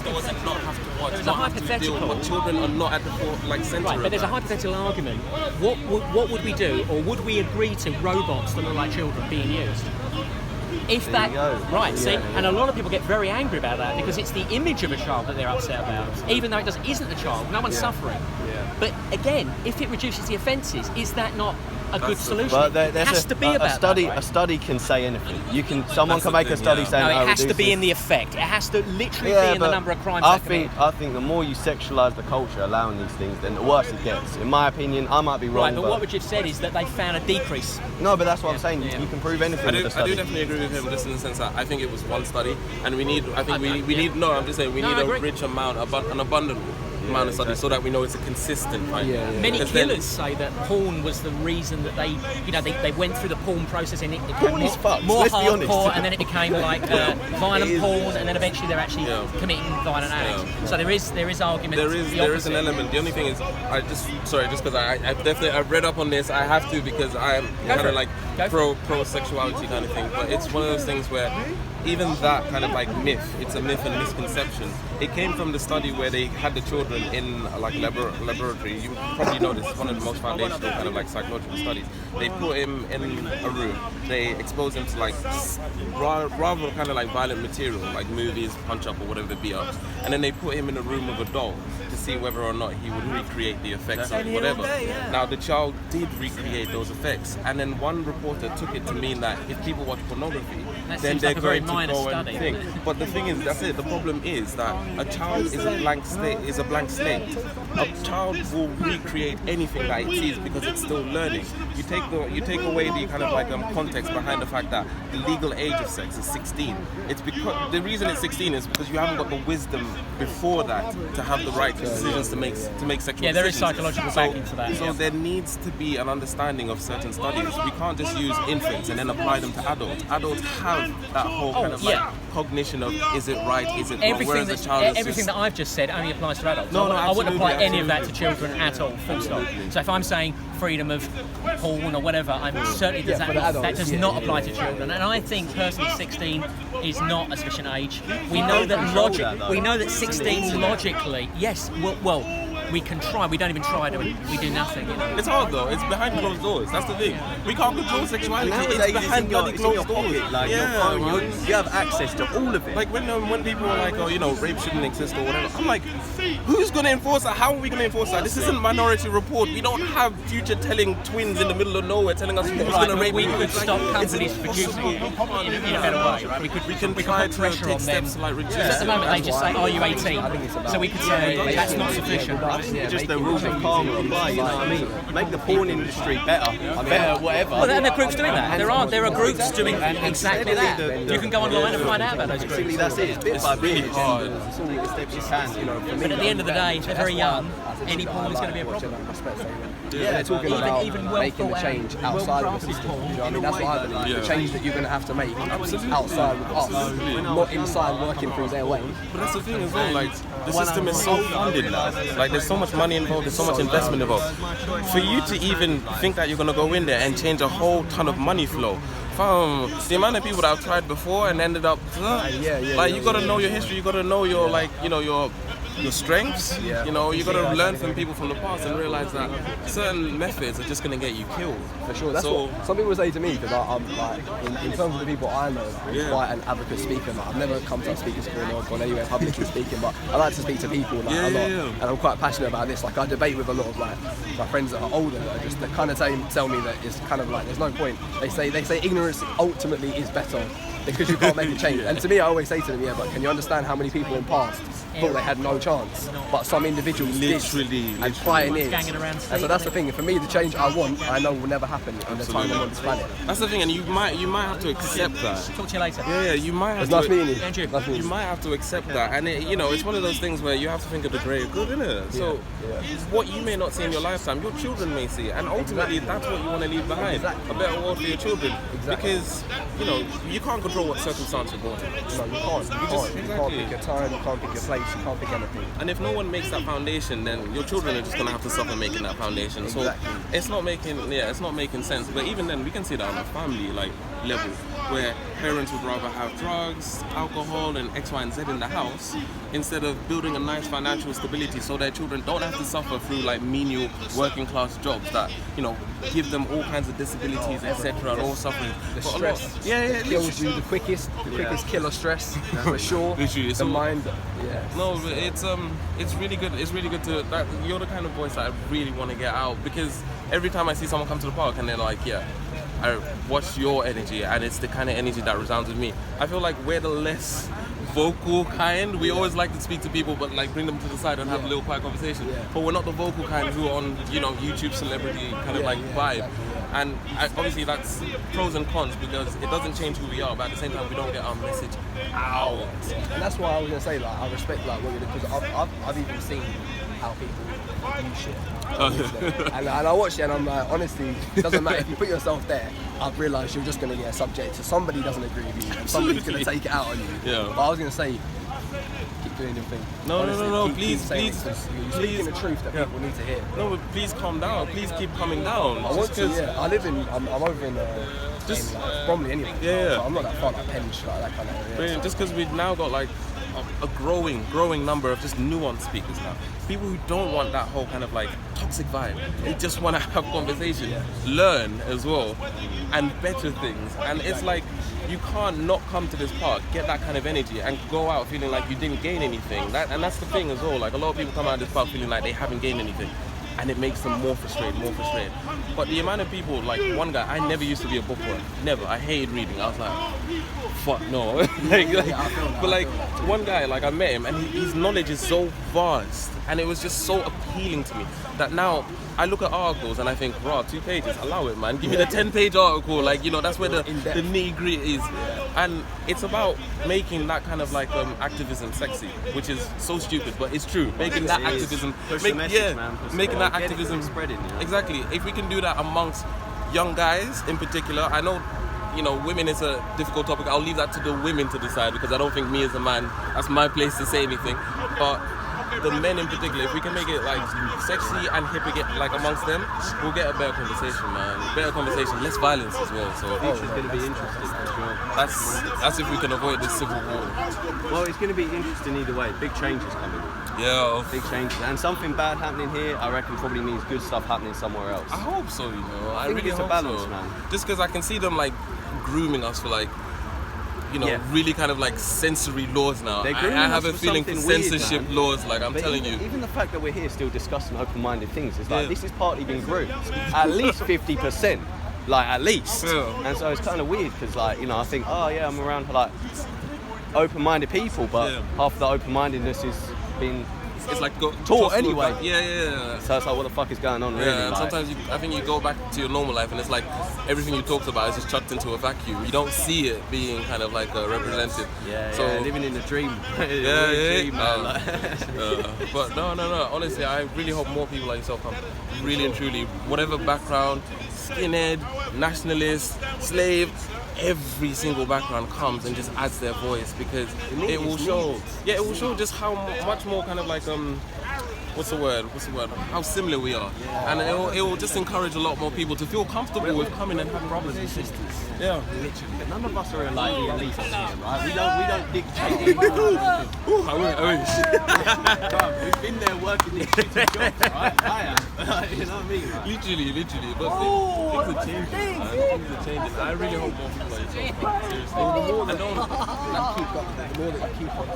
outdoors and not have to watch. There's a hypothetical. Children are not at the centre. Right, but there's a hypothetical argument. What would we do, or would we agree to robots that look like children being used? If that, right, see, and a lot of people get very angry about that because it's the image of a child that they're upset about, even though it isn't the child. No one's suffering. But again, if it reduces the offences, is that not a good solution? But it has to be about study. that, right? A study can say anything. Someone can make a study saying, no, it has to be in the effect. It has to literally be in the number of crimes. I think the more you sexualise the culture, allowing these things, then the worse it gets. In my opinion, I might be wrong. Right, but what Rajiv said is that they found a decrease. No, but that's what I'm saying. You can prove anything with a study. I do definitely agree with him, just in the sense that I think it was one study, and we need. I think we need. No, I'm just saying we need a rich amount, an abundant amount of studies, so that we know it's a consistent finding. Many killers say that porn was the reason that they went through the porn process, and it became more hardcore, and then it became like violent porn, and then eventually they're actually committing violent acts. So there is argument. There is an element. The only thing is, just because I've read up on this, I have to, because I am kind of like pro sexuality kind of thing. But it's one of those things where even that kind of like myth, it's a myth and misconception. It came from the study where they had the children in like laboratory. You probably know this is one of the most foundational kind of like psychological studies. They put him in a room. They expose him to like rather kind of like violent material, like movies, punch up or whatever the beat up. And then they put him in a room with a doll to see whether or not he would recreate the effects of whatever. Now the child did recreate those effects, and then one reporter took it to mean that if people watch pornography, then they're going to go and think. But the thing is, that's it. The problem is that a child is a blank slate. A child will recreate anything that it sees because it's still learning. You take away the kind of like context behind the fact that the legal age of sex is 16. It's because the reason it's 16 is because you haven't got the wisdom before that to have the right decisions to make sexual decisions. Yeah, there is psychological backing for that. So there needs to be an understanding of certain studies. We can't just use infants and then apply them to adults. Adults have that whole kind of like cognition of is it right, is it wrong, whereas the child everything that I've just said only applies to adults. No, I wouldn't apply any of that to absolutely. children at all, full stop. So if I'm saying freedom of porn or whatever, I'm certainly that does not apply to children. And I think personally 16 is not a sufficient age. We know that 16 logically, yes, well, we can try. We don't even try. We do nothing. You know? It's hard though. It's behind closed doors. That's the thing. We can't control sexuality. It's behind bloody closed doors. Like your phone, you have access to all of it. Like when people are like, oh, rape shouldn't exist or whatever. I'm like, who's going to enforce that? How are we going to enforce that? This isn't Minority Report. We don't have Future telling twins in the middle of nowhere telling us who's going to rape. We could stop companies producing it in a better way. Right? We can try to take steps to like reduce. At the moment, they just say, "Are you 18?" So we could say that's not sufficient. Just the rules of karma apply, you know what I mean? Make the porn industry better, whatever. Well, and there are groups doing that. There are groups doing exactly that. You can go online and find out about those groups. That's it. It's bit by bit. It's all the steps you can. But at the end of the day, if they're very young, any porn is going to be a problem. Yeah, they're talking about making the change outside of the system. You know what I mean? That's what I believe. The change that you're going to have to make outside of us, not inside working through their way. But that's the thing as well, like, the system is so funded now. Like, there's so much money involved, there's so much investment involved. For you to even think that you're going to go in there and change a whole ton of money flow, the amount of people that have tried before and ended up, you got to know your history, you got to know your, like, your strengths, you got to learn from people from the past and realize that certain methods are just going to get you killed. For sure, that's what some people say to me, because I'm like, in terms of the people I know, I'm quite an advocate speaker. Like, I've never come to a speaker's corner or gone anywhere publicly speaking, but I like to speak to people like, a lot, and I'm quite passionate about this. Like, I debate with a lot of like my friends that are older that kind of tell me that it's kind of like there's no point. They say ignorance ultimately is better because you can't make a change. And to me, I always say to them, but can you understand how many people in the past thought they had no chance, but some individuals literally and pioneered. And so that's the thing. For me, the change I want, I know will never happen in the time I'm on this planet. That's the thing, and you might have to accept that. Talk to you later. Yeah, you might have to. You might have to accept that, and it's one of those things where you have to think of the greater good, isn't it? So what you may not see in your lifetime, your children may see, and ultimately that's what you want to leave behind. A better world for your children, because you can't control what circumstance you're born in. No, you can't. You can't pick your time, you can't pick your place, you can't pick anything. And if no one makes that foundation, then your children are just going to have to suffer making that foundation. So it's not making sense. But even then, we can see that on a family level. where parents would rather have drugs, alcohol, and X, Y, and Z in the house instead of building a nice financial stability so their children don't have to suffer through like menial working class jobs that, you know, give them all kinds of disabilities, etc., and all suffering. The stress kills you the quickest kill of stress, for sure. Literally, the mind. Yeah. No, but it's really good. It's really good to that. You're the kind of voice that I really want to get out, because every time I see someone come to the park and they're like, yeah, I watch your energy, and it's the kind of energy that resounds with me. I feel like we're the less vocal kind. We always like to speak to people, but like bring them to the side and have a little quiet conversation. But we're not the vocal kind who are on, you know, YouTube celebrity kind of like vibe. And obviously that's pros and cons, because it doesn't change who we are, but at the same time we don't get our message out. And that's why I was gonna say, like, I respect like what you're doing, because I've even seen how people use shit. And I watch it and I'm like, honestly, it doesn't matter if you put yourself there. I've realised you're just gonna get subject to somebody doesn't agree with you, and somebody's gonna take it out on you. Yeah. But I was gonna say, keep doing your thing. No, Honestly, please, you're speaking the truth that people need to hear. No, but please calm down. Please keep coming down. I want to, yeah. I'm over in Bromley anyway. Yeah. So I'm not that far, like Penge, like that kind of area. Brilliant. Just because we've now got like a growing number of just nuanced speakers now. People who don't want that whole kind of like toxic vibe. They just want to have conversation, learn as well, and better things. And it's like, you can't not come to this park, get that kind of energy, and go out feeling like you didn't gain anything. And that's the thing as well. Like, a lot of people come out of this park feeling like they haven't gained anything, and it makes them more frustrated. But the amount of people, like one guy, I never used to be a bookworm. Never. I hated reading. I was like, fuck no. But like one guy, like I met him, and his knowledge is so vast, and it was just so appealing to me that now I look at articles and I think, raw, 2 pages, allow it, man. Give me the 10-page article, like, you know, that's where the nitty-gritty is. And it's about making that kind of like activism sexy, which is so stupid, but it's true. Making that activism, making that activism spreading. You know? Exactly. If we can do that amongst young guys in particular, I know, you know, women is a difficult topic. I'll leave that to the women to decide, because I don't think me as a man, that's my place to say anything. But the men in particular, if we can make it like sexy and hip again, like amongst them, we'll get a better conversation, man. Better conversation, less violence as well. So the future's going to be interesting for sure. That's if we can avoid this civil war. Well, it's going to be interesting either way. Big changes coming. Yeah. Big changes, and something bad happening here, I reckon probably means good stuff happening somewhere else. I hope so, you know. I really it's a hope balance, so. man. Just because I can see them like grooming us for like, you know, really kind of like sensory laws now. I have a feeling for censorship laws, like I'm telling you. Even the fact that we're here still discussing open-minded things is like, this is partly been groomed. At least 50%. Like, at least. Yeah. And so it's kind of weird, because like, you know, I think, oh yeah, I'm around like open-minded people, but half of the open-mindedness is being it's like taught anyway. Yeah. So it's like, what the fuck is going on, really? Yeah, and like, sometimes I think you go back to your normal life and it's like everything you talked about is just chucked into a vacuum. You don't see it being kind of like represented. So living in a dream. Dream, but no. Honestly, I really hope more people like yourself come. Really and truly, whatever background, skinhead, nationalist, slave, every single background comes and just adds their voice, because it will show. Yeah, it will show just how much more kind of like what's the word? How similar we are, and it will just encourage a lot more people to feel comfortable with coming and having brothers and sisters. Yeah, literally. None of us are like the elites here, right? We don't dictate. I wish. We've been there working these shitty jobs, right? I am. You know what I mean? Like, Literally. But things are changing, man. Things are changing. I really hope more people like yourself. Seriously. The more that you keep on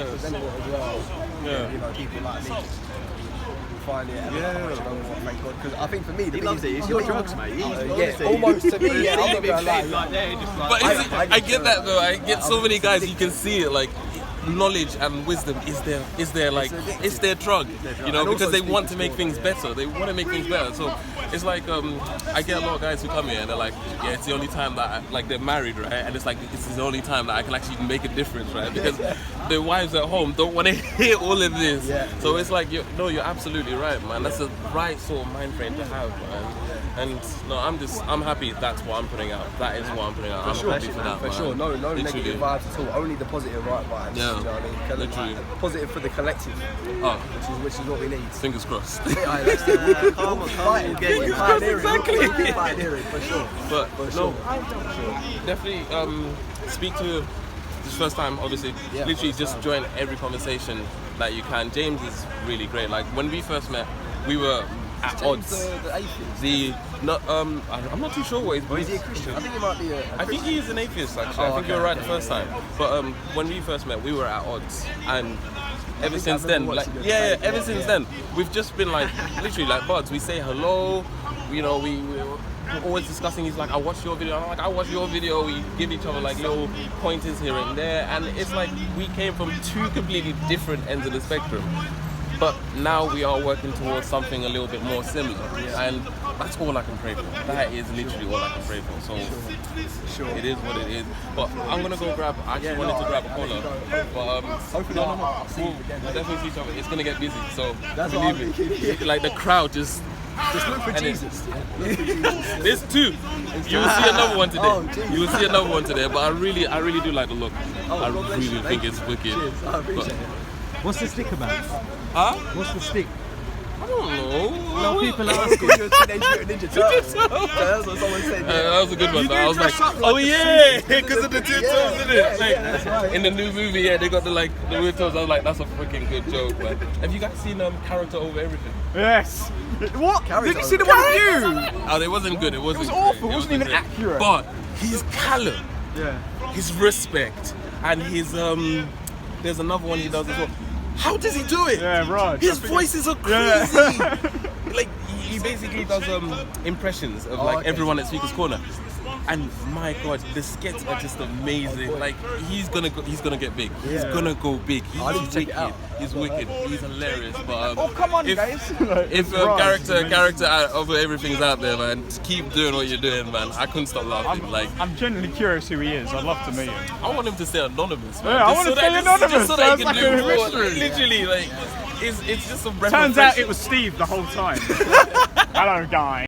presenting it as well. Yeah. You know, people like me just find it. Thank God. Because I think for me, he loves it. It's your drugs, mate. Almost to me. Yeah, I'm not gonna lie. But I get that though. I get so many guys. You can see it, like, knowledge and wisdom is their drug, you know, because they want to make things better. They want to make things better. So it's like I get a lot of guys who come here and they're like, yeah, it's the only time that like they're married, right? And it's like, this is the only time that I can actually make a difference, right? Because their wives at home don't want to hear all of this. So it's like, you're absolutely right, man. That's the right sort of mind frame to have, man. And no, I'm happy that's what I'm putting out. That is what I'm putting out. I'm happy for that, for sure. No negative vibes at all. Only the positive right vibes. sometimes. Yeah. Do you know what I mean? Kind of Literally. like positive for the collective, Oh, which is what we need. fingers crossed. Yeah, that's it. We'll keep fighting. Fingers crossed, exactly. We'll keep pioneering, for sure. But For no, sure. definitely speak to this first time. Obviously, Yeah, literally first just time. join every conversation that you can. James is really great. Like when we first met, we were at odds. The atheist. I'm not too sure what he's. Or is he a Christian? I think he might be a I think he is an atheist actually. Oh, I think okay, you were right okay, the first time. But when we first met, we were at odds, and ever since then, like ever since then, we've just been like literally like buds. We say hello, you know, we're always discussing. He's like, I watched your video. I'm like, I watched your video. We give each other like little pointers here and there, and it's like we came from two completely different ends of the spectrum. But now we are working towards something a little bit more similar, and that's all I can pray for. That is literally all I can pray for. So it is what it is. But I'm gonna go grab. I actually wanted to grab a cola, but Hopefully I'll see you again. we'll definitely see each other. It's gonna get busy, so That's what I'm believe me. thinking. Like the crowd just. Just look for And Jesus. Look for Jesus. There's two. You will see another one today. Oh, geez. You will see another one today. But I really do like the look. I God bless really you. think Thank it's wicked. Cheers. I appreciate it. What's the stick about? Huh? What's the stick? I don't know. No, people are Asking you a Teenage Mutant Ninja Turtles. Yeah, that's what someone said. That was a good one. Though. I was like, dress up oh like yeah, because of the two Yeah, toes, isn't it? yeah, Like, yeah, that's right. in the new movie, yeah, they got the weird toes. I was like, that's a freaking good joke, man. Have you guys seen Character Over Everything? Yes. What? Character Did you see the over- one with you? Oh, it wasn't good. It wasn't. was awful. great. It wasn't even great. accurate. But his callum, Yeah. his respect, and his there's another one he does as well. How does he do it? Yeah, right. His voices are Yeah. crazy. Like he basically does impressions of like okay. everyone at Speaker's Corner. And my God, the skits are just amazing. Like he's gonna get big. He's gonna go big. I need He's to check it wicked. out. He's wicked. He's hilarious. But Oh, come on, if, guys. If character over everything's out there, man, just keep doing what you're doing, man. I couldn't stop laughing. Like I'm genuinely curious who he is. I'd love to meet him. I want him to stay anonymous, man. Yeah, I Just want to so stay that- anonymous. Just so that he Sounds can like do a more. mystery. Literally, like it's just a breath of Turns fresh out it was Steve the whole time. Hello, guy.